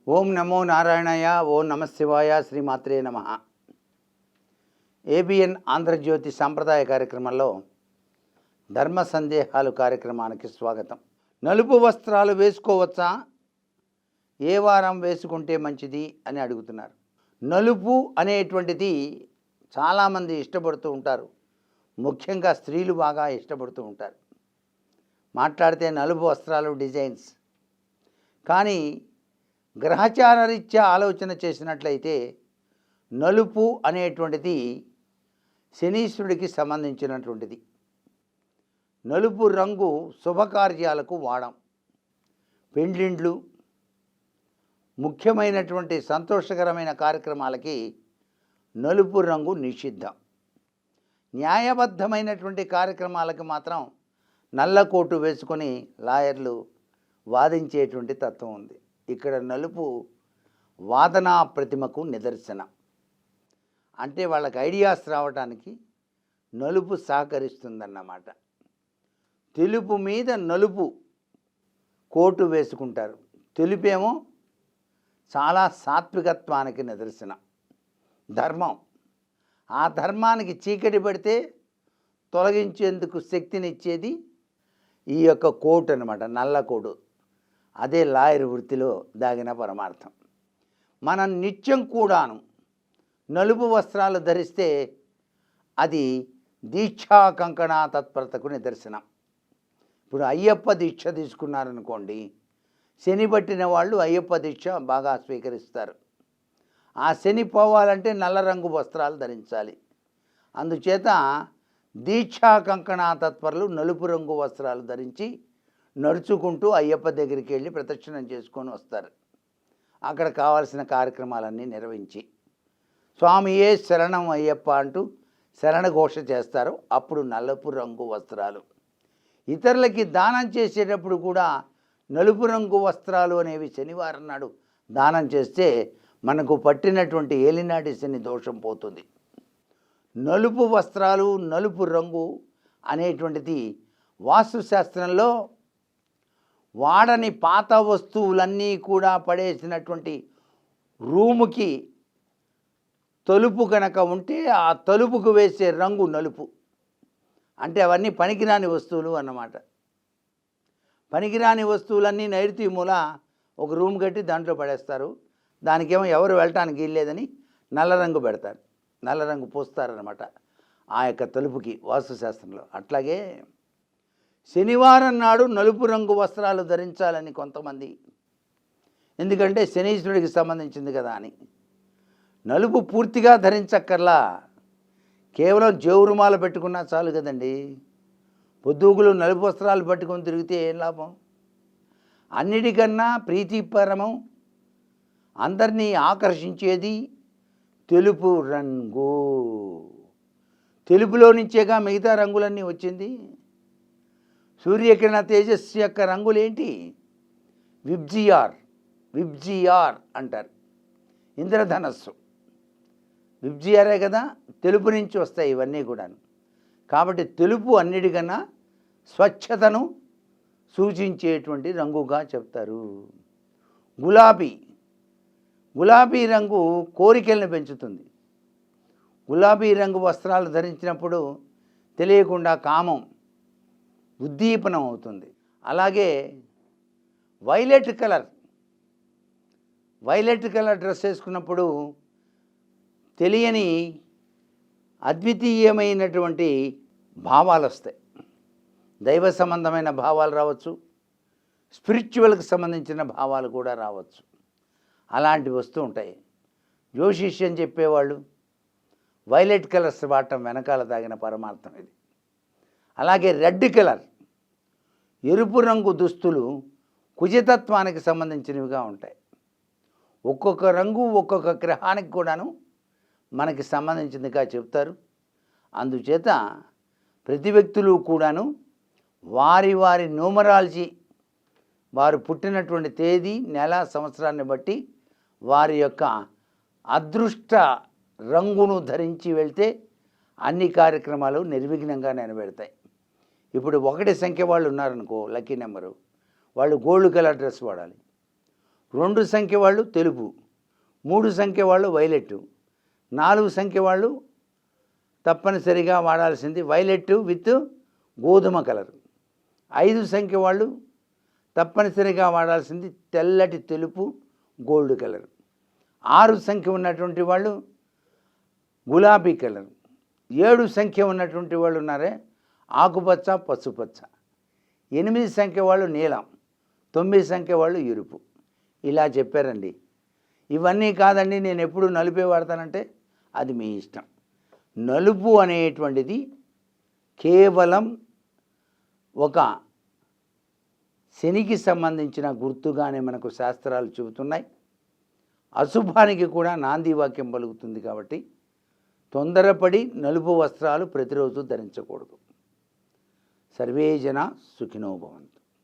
ఓం నమో నారాయణయ, ఓం నమ శివాయ, శ్రీమాత్రే నమ. ఏబిఎన్ ఆంధ్రజ్యోతి సాంప్రదాయ కార్యక్రమంలో ధర్మ సందేహాలు కార్యక్రమానికి స్వాగతం. నలుపు వస్త్రాలు వేసుకోవచ్చా, ఏ వారం వేసుకుంటే మంచిది అని అడుగుతున్నారు. నలుపు అనేటువంటిది చాలామంది ఇష్టపడుతూ ఉంటారు, ముఖ్యంగా స్త్రీలు బాగా ఇష్టపడుతూ ఉంటారు. మాట్లాడితే నలుపు వస్త్రాలు డిజైన్స్. కానీ గ్రహచార రీత్యా ఆలోచన చేసినట్లయితే నలుపు అనేటువంటిది శనీశ్వరుడికి సంబంధించినటువంటిది. నలుపు రంగు శుభకార్యాలకు వాడం. పెండ్లిండ్లు, ముఖ్యమైనటువంటి సంతోషకరమైన కార్యక్రమాలకి నలుపు రంగు నిషిద్ధం. న్యాయబద్ధమైనటువంటి కార్యక్రమాలకు మాత్రం నల్ల కోటు వేసుకొని లాయర్లు వాదించేటువంటి తత్వం ఉంది. ఇక్కడ నలుపు వాదనా ప్రతిమకు నిదర్శనం. అంటే వాళ్ళకి ఐడియాస్ రావడానికి నలుపు సహకరిస్తుందన్నమాట. తెలుపు మీద నలుపు కోటు వేసుకుంటారు. తెలుపేమో చాలా సాత్వికత్వానికి నిదర్శనం, ధర్మం. ఆ ధర్మానికి చీకటి పడితే తొలగించేందుకు శక్తినిచ్చేది ఈ యొక్క కోటు అన్నమాట, నల్ల కోటు. అదే లాయర్ వృత్తిలో దాగిన పరమార్థం. మనం నిత్యం కూడాను నలుపు వస్త్రాలు ధరిస్తే అది దీక్షా కంకణ తత్పరతకు నిదర్శనం. ఇప్పుడు అయ్యప్ప దీక్ష తీసుకున్నారనుకోండి, శని పట్టిన వాళ్ళు అయ్యప్ప దీక్ష బాగా స్వీకరిస్తారు. ఆ శని పోవాలంటే నల్ల రంగు వస్త్రాలు ధరించాలి. అందుచేత దీక్షా కంకణ తత్పరులు నలుపు రంగు వస్త్రాలు ధరించి నడుచుకుంటూ అయ్యప్ప దగ్గరికి వెళ్ళి ప్రదక్షిణం చేసుకొని వస్తారు. అక్కడ కావాల్సిన కార్యక్రమాలన్నీ నిర్వహించి స్వామియే శరణం అయ్యప్ప అంటూ శరణఘోష చేస్తారు. అప్పుడు నలుపు రంగు వస్త్రాలు. ఇతరులకి దానం చేసేటప్పుడు కూడా నలుపు రంగు వస్త్రాలు అనేవి శనివారం నాడు దానం చేస్తే మనకు పట్టినటువంటి ఏలినాటి శని దోషం పోతుంది. నలుపు వస్త్రాలు, నలుపు రంగు అనేటువంటిది వాస్తుశాస్త్రంలో వాడని పాత వస్తువులన్నీ కూడా పడేసినటువంటి రూముకి తలుపు కనుక ఉంటే ఆ తలుపుకు వేసే రంగు నలుపు. అంటే అవన్నీ పనికిరాని వస్తువులు అన్నమాట. పనికిరాని వస్తువులన్నీ నైరుతి మూల ఒక రూమ్ కట్టి దాంట్లో పడేస్తారు. దానికేమో ఎవరు వెళ్ళటానికి వీల్లేదని నల్ల రంగు పెడతారు, నల్ల రంగు పూస్తారనమాట ఆ యొక్క తలుపుకి వాస్తుశాస్త్రంలో. అట్లాగే శనివారం నాడు నలుపు రంగు వస్త్రాలు ధరించాలని కొంతమంది, ఎందుకంటే శనీశ్వరుడికి సంబంధించింది కదా అని. నలుపు పూర్తిగా ధరించక్కర్లా, కేవలం జేవురుమాల పెట్టుకున్నా చాలు కదండి. పొద్దుగులు నలుపు వస్త్రాలు పట్టుకొని తిరిగితే ఏం లాభం? అన్నిటికన్నా ప్రీతిపరమం, అందరినీ ఆకర్షించేది తెలుపు రంగు. తెలుపులో నుంచేగా మిగతా రంగులన్నీ వచ్చింది. సూర్యకిరణ తేజస్సు యొక్క రంగులేంటి? విబ్జిఆర్ అంటారు. ఇంద్రధనస్సు విబ్జిఆరే కదా, తెలుపు నుంచి వస్తాయి ఇవన్నీ కూడాను. కాబట్టి తెలుపు అన్నిటికన్నా స్వచ్ఛతను సూచించేటువంటి రంగుగా చెప్తారు. గులాబీ రంగు కోరికలను పెంచుతుంది. గులాబీ రంగు వస్త్రాలు ధరించినప్పుడు తెలియకుండా కామం ఉద్దీపనం అవుతుంది. అలాగే వైలెట్ కలర్ డ్రెస్ వేసుకున్నప్పుడు తెలియని అద్వితీయమైనటువంటి భావాలు వస్తాయి. దైవ సంబంధమైన భావాలు రావచ్చు, స్పిరిచువల్కి సంబంధించిన భావాలు కూడా రావచ్చు. అలాంటివి వస్తూ ఉంటాయి. జ్యోతిష్యం చెప్పేవాళ్ళు వైలెట్ కలర్స్ వాడటం వెనకాల తాగిన పరమార్థం ఇది. అలాగే రెడ్ కలర్, ఎరుపు రంగు దుస్తులు కుజతత్వానికి సంబంధించినవిగా ఉంటాయి. ఒక్కొక్క రంగు ఒక్కొక్క గ్రహానికి కూడాను మనకి సంబంధించిందిగా చెప్తారు. అందుచేత ప్రతి వ్యక్తులు కూడాను వారి వారి న్యూమరాలజీ, వారు పుట్టినటువంటి తేదీ, నెల, సంవత్సరాన్ని బట్టి వారి యొక్క అదృష్ట రంగును ధరించి వెళ్తే అన్ని కార్యక్రమాలు నిర్విఘ్నంగా నెరవేరుతాయి. ఇప్పుడు 1 సంఖ్య వాళ్ళు ఉన్నారనుకో, లక్కీ నెంబరు, వాళ్ళు గోల్డ్ కలర్ డ్రెస్ వాడాలి. 2 సంఖ్య వాళ్ళు తెలుపు, 3 సంఖ్య వాళ్ళు వైలెట్, 4 సంఖ్య వాళ్ళు తప్పనిసరిగా వాడాల్సింది వైలెట్ విత్ గోధుమ కలర్, 5 సంఖ్య వాళ్ళు తప్పనిసరిగా వాడాల్సింది తెల్లటి తెలుపు గోల్డ్ కలర్, 6 సంఖ్య ఉన్నటువంటి వాళ్ళు గులాబీ కలర్, 7 సంఖ్య ఉన్నటువంటి వాళ్ళు ఉన్నారే ఆకుపచ్చ పసుపచ్చ, 8 సంఖ్య వాళ్ళు నీలం, 9 సంఖ్య వాళ్ళు ఎరుపు. ఇలా చెప్పారండి. ఇవన్నీ కాదండి నేను ఎప్పుడు నలుపే వాడతానంటే అది మీ ఇష్టం. నలుపు అనేటువంటిది కేవలం ఒక శనికి సంబంధించిన గుర్తుగానే మనకు శాస్త్రాలు చెబుతున్నాయి. అశుభానికి కూడా నాంది వాక్యం పలుకుతుంది కాబట్టి తొందరపడి నలుపు వస్త్రాలు ప్రతిరోజు ధరించకూడదు. సర్వే జన సుఖినో భవంతు.